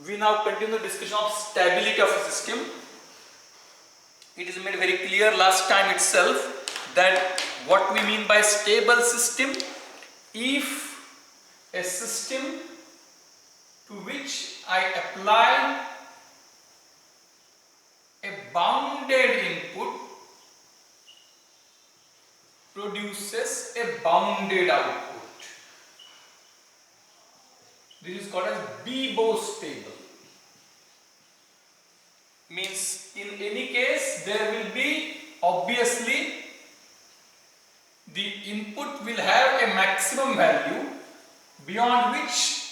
we now continue the discussion of stability of a system. It is made very clear last time itself that what we mean by stable system, if a system to which I apply a bounded input produces a bounded output. This is called as Beebo stable. Means in any case there will be obviously the input will have a maximum value beyond which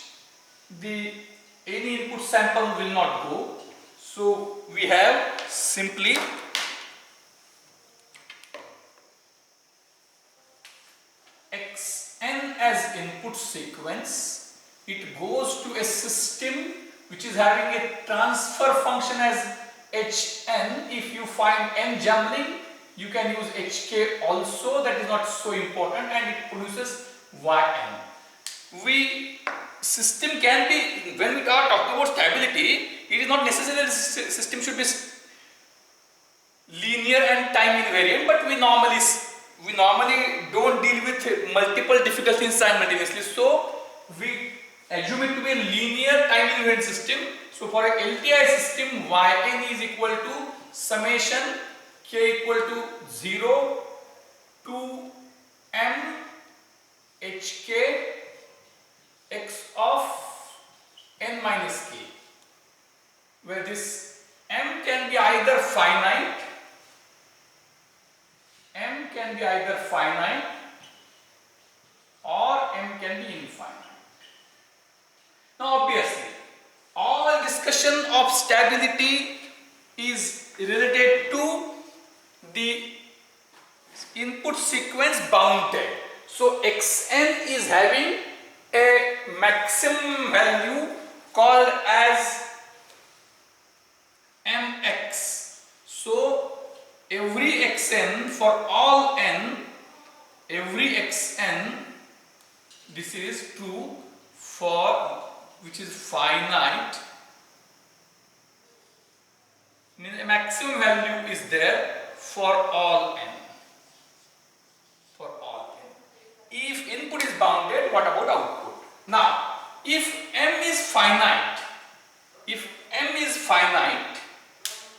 any input sample will not go. So we have simply Xn as input sequence. It goes to a system which is having a transfer function as Hn. If you find n jumbling, you can use Hk also, that is not so important, and it produces Yn. System can be, when we are talking about stability, it is not necessarily the system should be linear and time invariant, but we normally don't deal with multiple difficulties simultaneously, so we assume it to be a linear time invariant system. So for a LTI system, Yn is equal to summation k equal to 0 to m hk x of n minus k, where this m can be either finite or m can be infinite. Now obviously all discussion of stability is related to the input sequence bounded. So Xn is having a maximum value called as mx. So every Xn for all n, this is true for which is finite, means a maximum value is there for all n. If input is bounded, what about output? Now, if m is finite,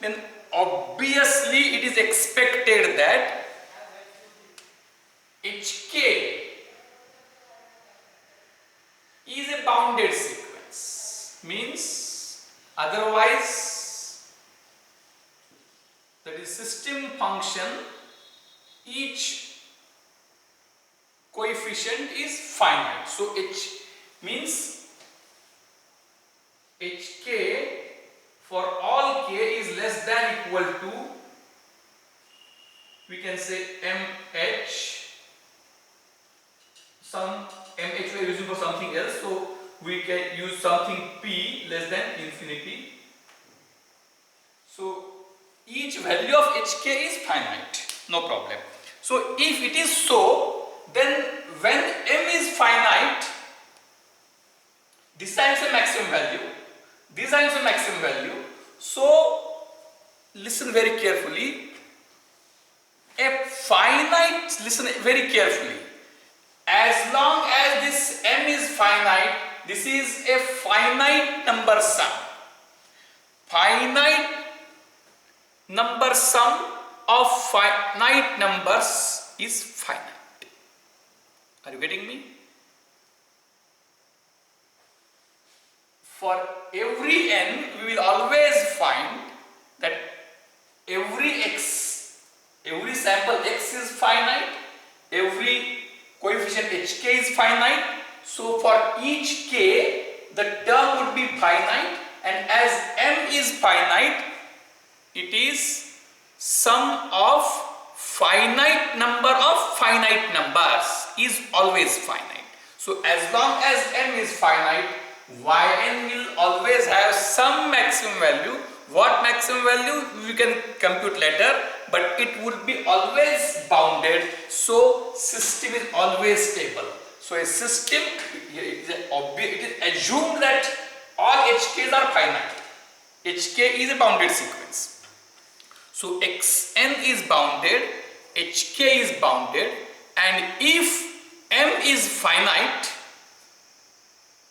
then obviously it is expected that Hk is a bounded sequence. Means otherwise, that is system function, each coefficient is finite. So H means Hk for all k is less than equal to, we can say mh, some mh we are using for something else, so we can use something p less than infinity. So each value of Hk is finite, no problem. So if it is so, then when m is finite, this time is a maximum value, this time is a maximum value. So listen very carefully. Listen very carefully. As long as this m is finite, this is a finite number sum. Finite number sum of finite numbers is finite. Are you getting me? For every n, we will always find that every sample x is finite, every coefficient hk is finite. So for each k, the term would be finite, and as m is finite, it is sum of finite number of finite numbers is always finite. So as long as m is finite, Yn will always have some maximum value. What maximum value we can compute later, but it would be always bounded, so system is always stable. So a system, it is assumed that all HKs are finite. HK is a bounded sequence. So Xn is bounded, HK is bounded, and if M is finite,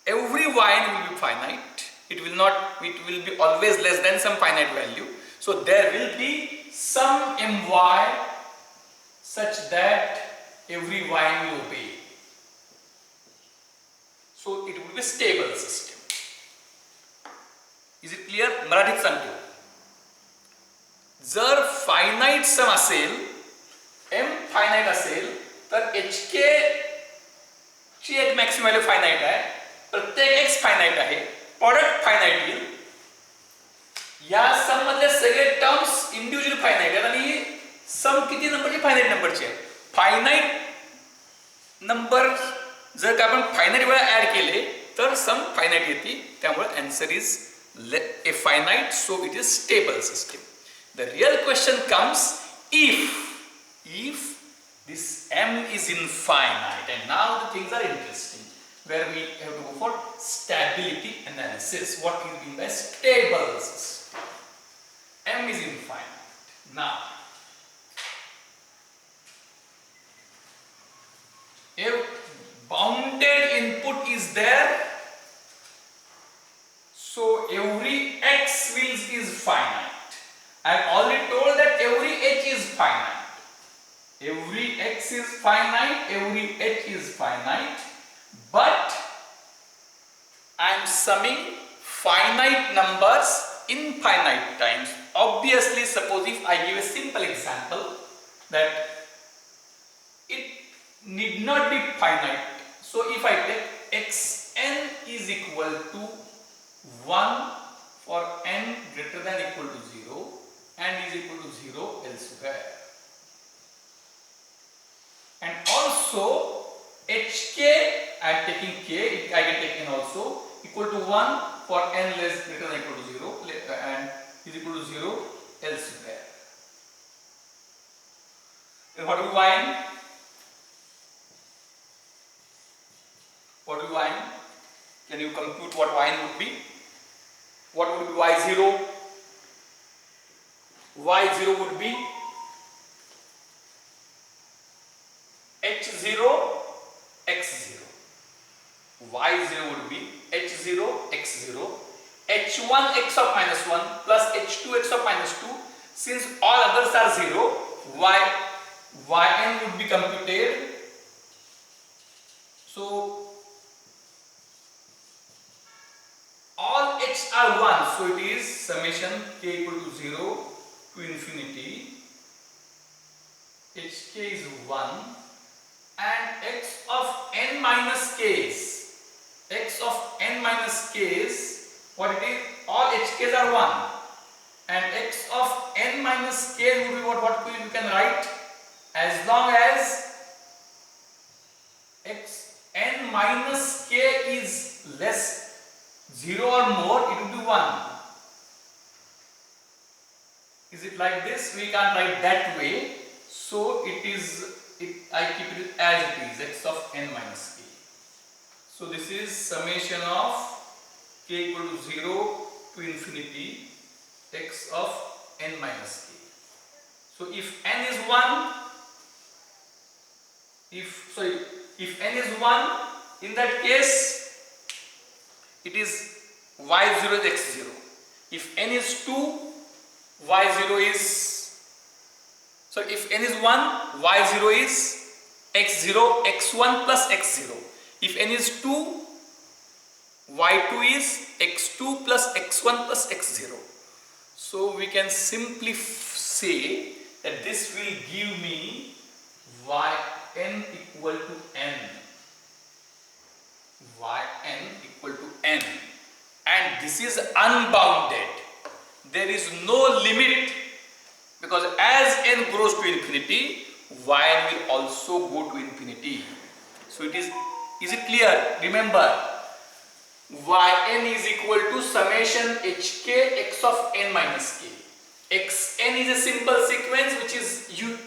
every Yn will be finite. It will be always less than some finite value. So there will be some My such that every Yn will obey. So it will be a stable system. Is it clear? मराठीत सांगतो. जर finite सम असेल, M finite असेल, तर HK ची एक maximum value finite आहे, प्रत्येक X फायनाइट आहे, प्रोडक्ट फायनाइट येईल. या सम मधले सगळे टर्म्स इंडिव्हिज्युअल फायनाइट आहेत आणि सम किती नंबरची? फायनाइट नंबरची आहे. फायनाइट नंबर जर का आपण फायनाइट वेळा ऍड केले तर सम फायनाइट येते. त्यामुळे answer is a finite, so it is stable system. The real question comes if this M is infinite, and now the things are interesting, where we have to go for stability analysis. What is mean by stable system? M is infinite. Now, if bounded input is there, so every X is finite. I have already told that every H is finite. Every X is finite, every H is finite. But I am summing finite numbers infinite times. Obviously, suppose if I give a simple example that it need not be finite. So if I take Xn is equal to 1 for n greater than equal to 0 and is equal to 0 elsewhere. And also HK, I am taking K, I can take n also, equal to 1 for n less greater than equal to 0 and is equal to 0 elsewhere. And what will Yn? What will Yn? Can you compute what Yn would be? What would be Y0? Y0 would be H0 X0. Y0 would be H0 X0. H1 X of minus 1 plus H2 X of minus 2. Since all others are 0, Yn would be computed. So all H are 1, so it is summation K equal to 0 to infinity. Hk is 1 and X of n minus K's. X of n minus K's, what it is? All Hk's are 1 and X of n minus K would be what we can write as long as X n minus K is less 0 or more, it will be 1. Is it like this? We can't write that way. So I keep it as it is, X of n minus K. So this is summation of K equal to 0 to infinity X of n minus K. So if n is 1, if n is 1, in that case it is Y0 is X0. If n is 2, Y0 is, so if n is 1, Y0 is X0, X1 plus X0. If n is 2, Y2 is X2 plus X1 plus X0. So we can simply say that this will give me Yn equal to n. Yn equal to n, and this is unbounded. There is no limit, because as n grows to infinity, Yn will also go to infinity. So it is it clear? Remember, Yn is equal to summation Hk X of n minus K. Xn is a simple sequence which is un,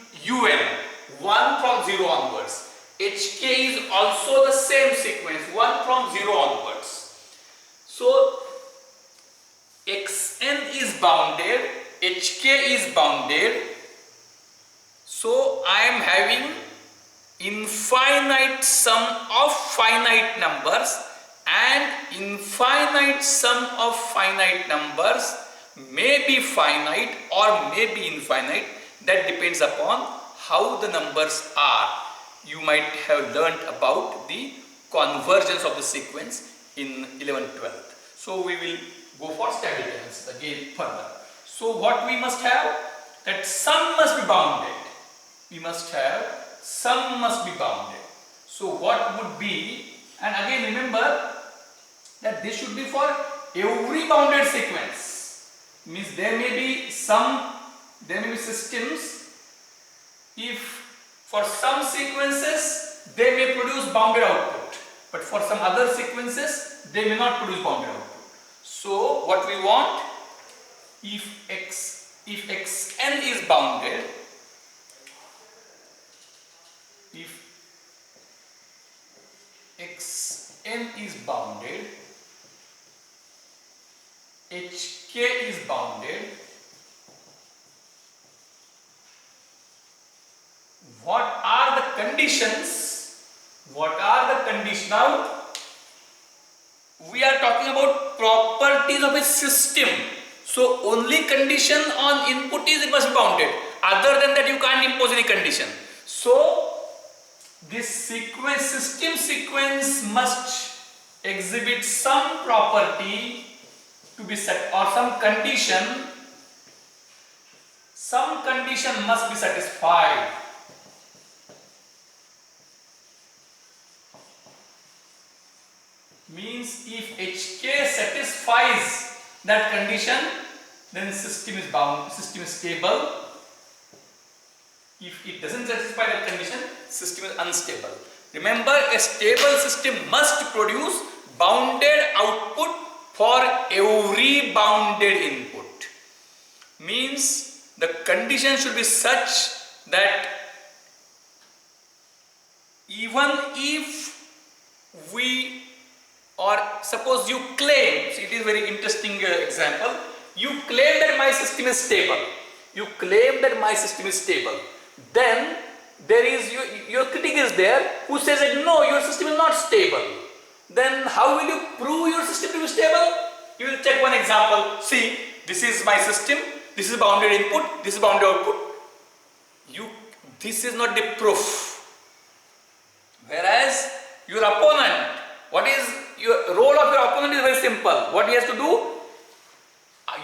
1 from 0 onwards. Hk is also the same sequence, 1 from 0 onwards. So bounded, Hk is bounded, so I am having infinite sum of finite numbers, and infinite sum of finite numbers may be finite or may be infinite. That depends upon how the numbers are. You might have learnt about the convergence of the sequence in 11th, 12th. So we will go for Stapleton's again further. So what we must have? That sum must be bounded. We must have sum must be bounded. So what would be, and again remember that this should be for every bounded sequence. Means there may be systems, if for some sequences they may produce bounded output, but for some other sequences they may not produce bounded output. So what we want, if xn is bounded, if xn is bounded, hk is bounded, what are the conditions? What are the conditions? Now we are talking about properties of a system. So only condition on input is it must be bounded. Other than that you can't impose any condition. So this system sequence must exhibit some property to be set, or some condition must be satisfied. Means if hk satisfies that condition, then system is bound, system is stable. If it doesn't satisfy that condition, system is unstable. Remember, a stable system must produce bounded output for every bounded input. Means the condition should be such that even if we, or suppose you claim, see it is very interesting example, you claim that my system is stable. You claim that my system is stable. Then there is your critic is there who says that no, your system is not stable. Then how will you prove your system to be stable? You will take one example. See, this is my system, this is bounded input, this is bounded output. This is not the proof. Whereas your opponent, what is your role of your opponent is very simple. What he has to do?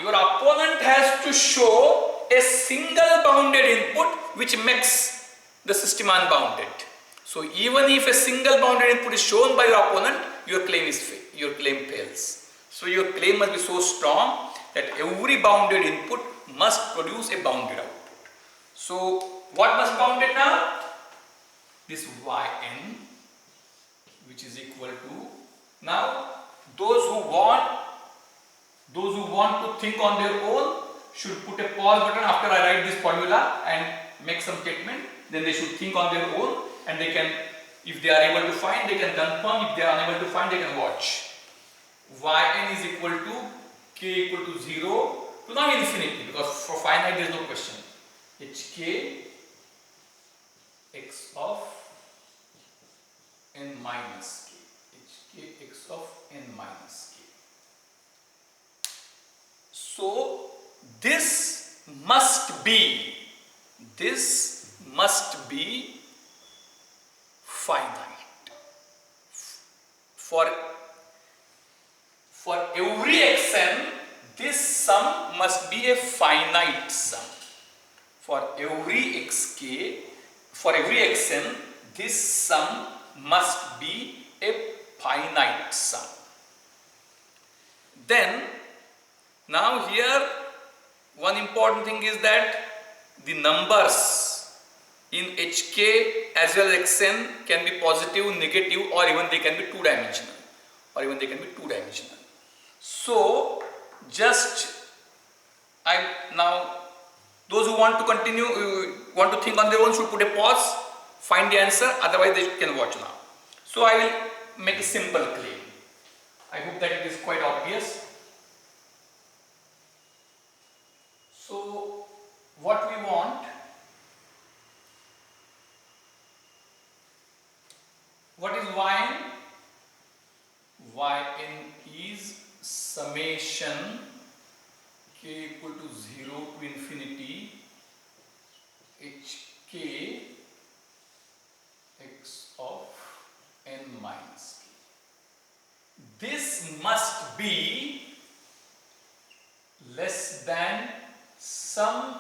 Your opponent has to show a single bounded input which makes the system unbounded. So even if a single bounded input is shown by your opponent, your claim fails. So your claim must be so strong that every bounded input must produce a bounded output. So what must be bounded now? This yn, which is equal to, now those who want to think on their own should put a pause button after I write this formula and make some statement. Then they should think on their own, and they can, if they are able to find, they can confirm. If they are unable to find, they can watch. Yn is equal to k equal to 0 to now infinity, because for finite there is no question. hk x of n minus k. hk x of n minus k. So this must be finite. For every xn, this sum must be a finite sum. For every xk, for every xn, this sum must be a finite sum. Then, now here one important thing is that the numbers in hk as well as xn can be positive, negative, or even they can be two-dimensional. So just now those who want to continue, want to think on their own should put a pause, find the answer, otherwise they can watch now. So I will make a simple claim. I hope that it is quite obvious. summation k equal to 0 to infinity hk x of n minus k. This must be less than some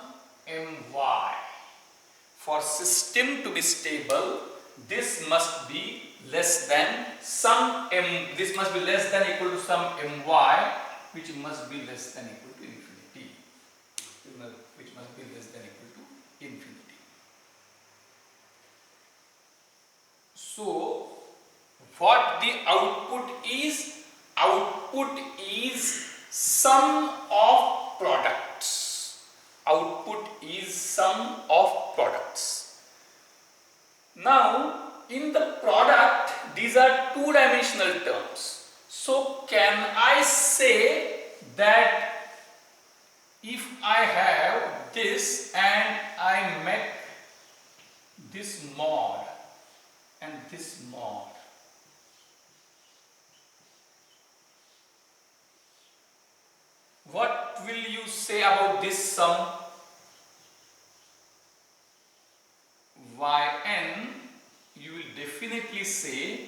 my. For system to be stable, this must be less than some m. This must be less than equal to some my, which must be less than equal to infinity. Which must be less than equal to infinity. So, what the output is? Output is sum of products. Output is sum of products. Now, in the product, these are two-dimensional terms. So, can I say that if I have this and I make this mod and this mod, what will you say about this sum? Yn, you will definitely say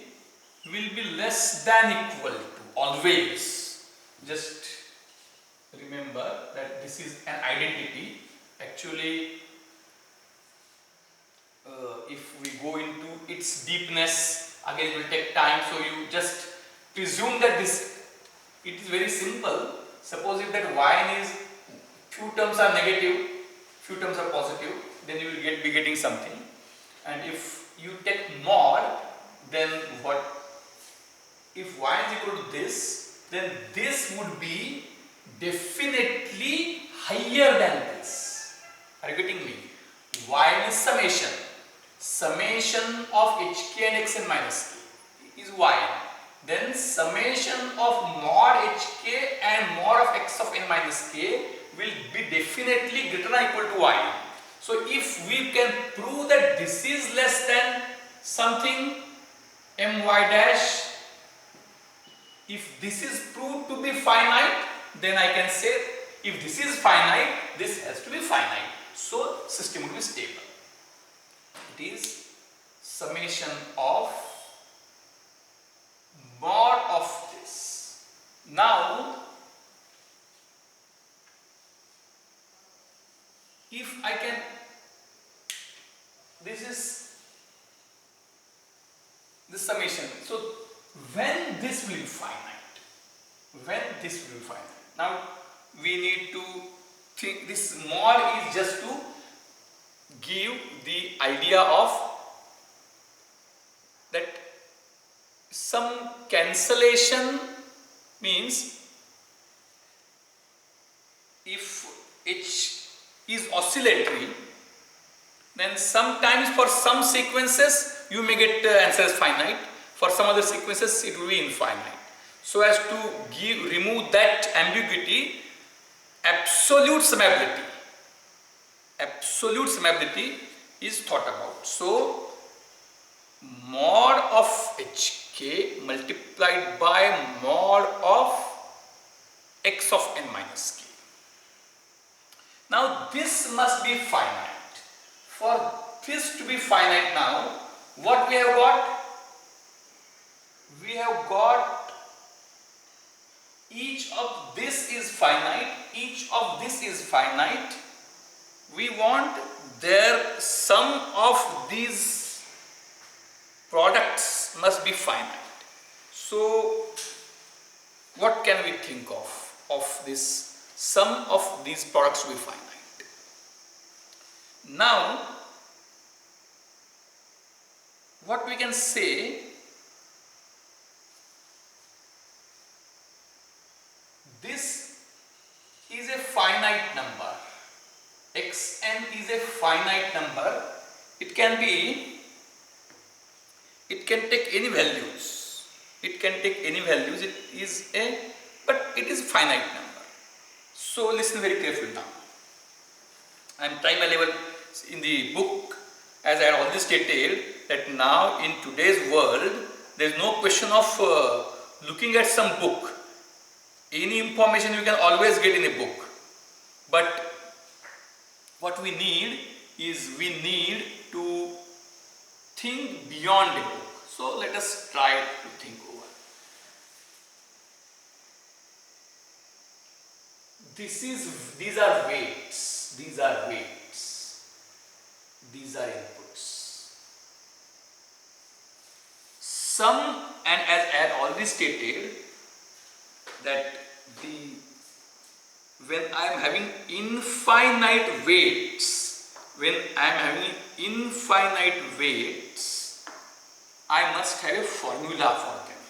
will be less than equal to, always. Just remember that this is an identity. Actually, if we go into its deepness, again it will take time, so you just presume that this, it is very simple. Suppose if that yn is, few terms are negative, few terms are positive, then you will be getting something. And if you take mod, then what? If y is equal to this, then this would be definitely higher than this. Are you getting me? Y is summation. Summation of hk and xn minus k is y. Then summation of mod hk and mod of x of n minus k will be definitely greater than equal to y. So if we can prove that this is less than something my dash, if this is proved to be finite, then I can say if this is finite, this has to be finite. So system will be stable. It is summation of mod of this. Now, if I can, this is the summation. So, when this will be finite? When this will be finite? Now, we need to think, this mod is just to give the idea of that some cancellation means if h is oscillatory, then sometimes for some sequences you may get answer as finite, for some other sequences it will be infinite. So as to remove that ambiguity, absolute summability is thought about. So mod of hk multiplied by mod of x of n minus k. Now this must be finite. For this to be finite now, what we have got? We have got each of this is finite, each of this is finite. We want their sum of these products must be finite. So what can we think of this sum of these products to be finite? Now what we can say, this is a finite number, xn is a finite number. It can take any values, it is but it is finite number. So listen very carefully now. I am trying my level in the book, as I had already stated that now in today's world there is no question of looking at some book. Any information you can always get in a book, but what we need is we need to think beyond a book. So let us try to think over. These are weights, these are inputs. Some, and as I had already stated, that when I am having infinite weights, I must have a formula for them.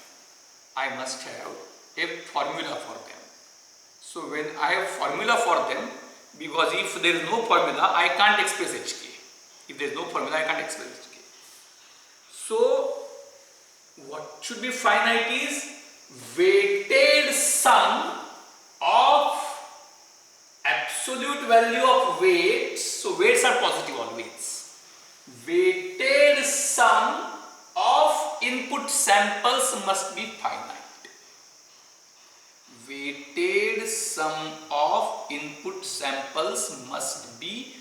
So when I have formula for them, because if there is no formula, I can't express HK. So what should be finite is weighted sum of absolute value of weights. So weights are positive always. Weighted sum of input samples must be finite. Weighted sum of input samples must be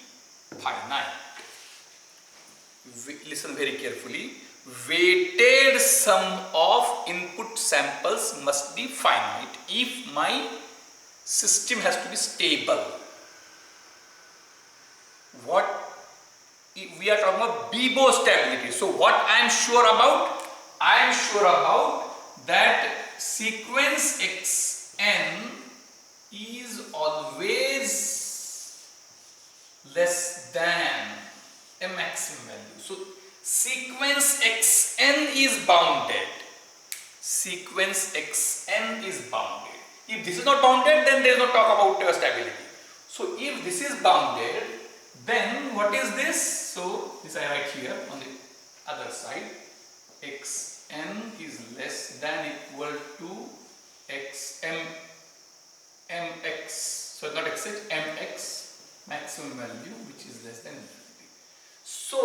finite. Listen very carefully. Weighted sum of input samples must be finite if my system has to be stable. What we are talking about BIBO stability. So what I am sure about? I am sure about that sequence xn is always less than a maximum value. So sequence xn is bounded. If this is not bounded, then there is no talk about stability. So if this is bounded, then what is this? So this I write here on the other side. Xn is less than equal to mx. So not xh, mx maximum value, which is less than infinity. So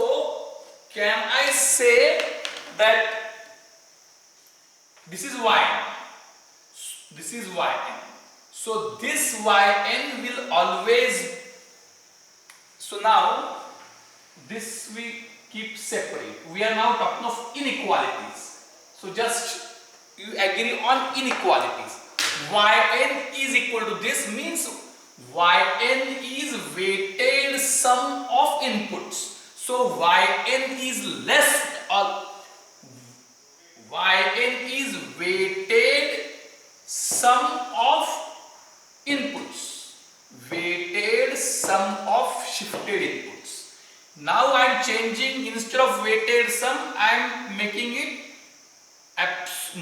can I say that this is yn? So this yn will always. So now this we keep separate. We are now talking of inequalities. So just you agree on inequalities. Yn is equal to this means yn is weighted sum of inputs. So yn is less or yn is weighted sum of inputs. Weighted sum of shifted inputs. Now I am changing, instead of weighted sum, I am making it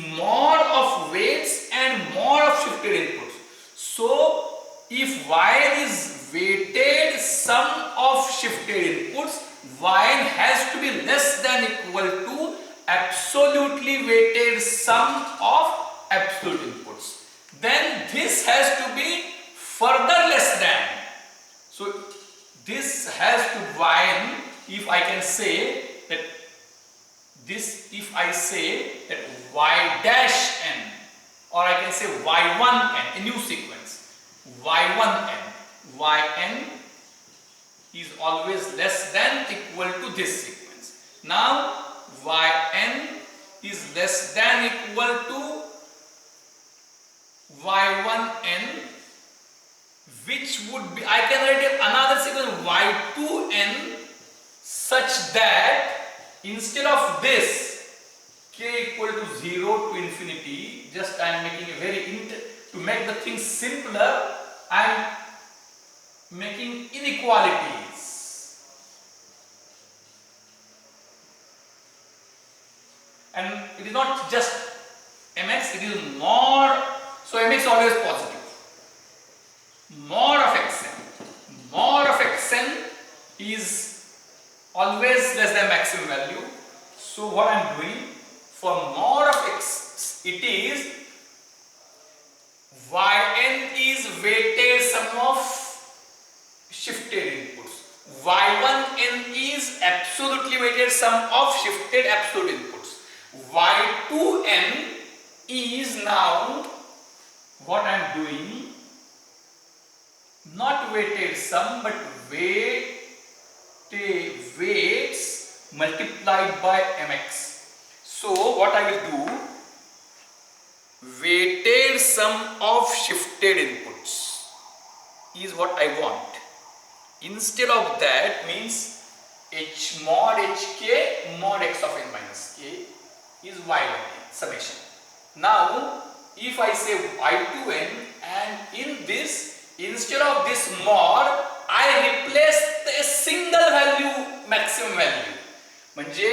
more of weights and more of shifted inputs. So if yn is weighted sum of shifted inputs, yn has to be less than equal to absolutely weighted sum of absolute inputs. Then this has to be further less than. So this has to yn, if I can say that this, if I say that y dash n, or I can say y1n, a new sequence, y1n, yn is always less than equal to this sequence. Now yn is less than equal to y1n, which would be, I can write another sequence y2n such that instead of this k equal to 0 to infinity, just I am making a to make the thing simpler, I am making inequalities. And it is not just mx, it is more. So mx always positive. More of xn is always less than maximum value. So what I am doing for more of x, it is yn is weighted sum of shifted inputs. y1n is absolutely weighted sum of shifted absolute inputs. y2n is now what I am doing, not weighted sum but weights multiplied by mx. So what I will do, weighted sum of shifted inputs is what I want. Instead of that means h mod hk mod x of n minus k is y1n summation. Now if I say y2n, and in this, instead of this mod I replace a single value maximum value, म्हणजे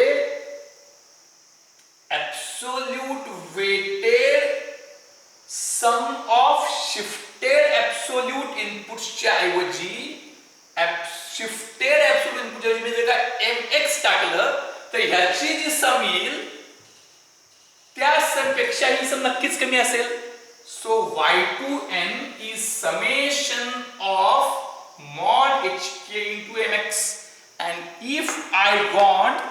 absolute weighted sum of shifted absolute inputs च्या ऐवजी shifted absolute inputs च्या ऐवजी जर का mx टाकलं तर ह्याची जी सम येईल त्या सम पेक्षा ही सम नक्कीच कमी असेल. So y2n is summation of mod hk into mx, and if I want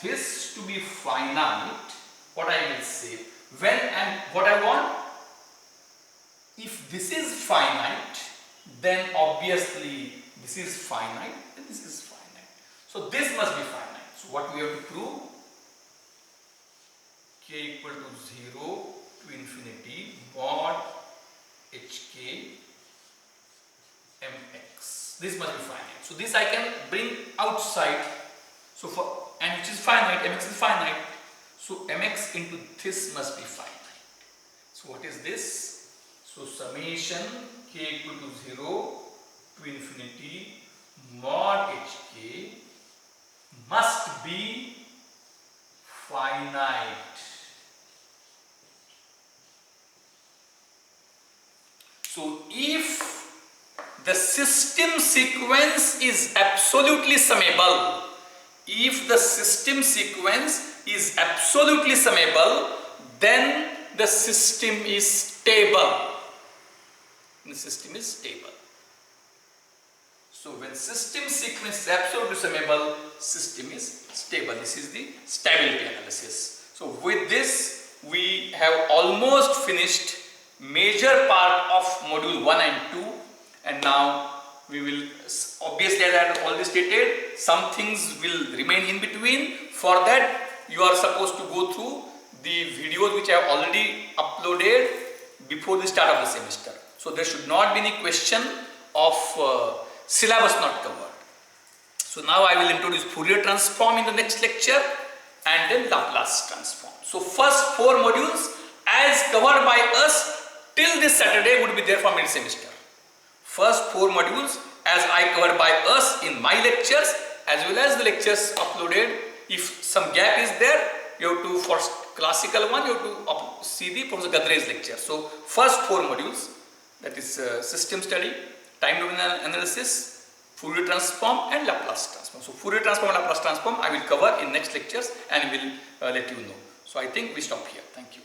this to be finite, what I will say, what I want, if this is finite, then obviously this is finite and this is finite. So this must be finite. So what we have to prove? K equal to 0 to infinity mod hk mx. This must be finite. So this I can bring outside. So and which is finite, mx is finite. So mx into this must be finite. So what is this? So summation k equal to 0 to infinity mod hk must be finite. So if the system sequence is absolutely summable, then the system is stable. So when system sequence is absolutely summable, system is stable. This is the stability analysis. So with this we have almost finished major part of module 1 and 2, and now we will, obviously as I have already stated, some things will remain in between. For that you are supposed to go through the videos which I have already uploaded before the start of the semester. So there should not be any question of syllabus not covered. So now I will introduce Fourier transform in the next lecture, and then Laplace transform. So first 4 modules as covered by us till this Saturday would be there for mid semester. First 4 modules as I covered by us in my lectures as well as the lectures uploaded. If some gap is there, you have to, for classical one, you have to see the Professor Gadre's lecture. So first 4 modules, that is system study, time domain analysis, Fourier transform and Laplace transform. So Fourier transform and Laplace transform I will cover in next lectures and will let you know. So I think we stop here. Thank you.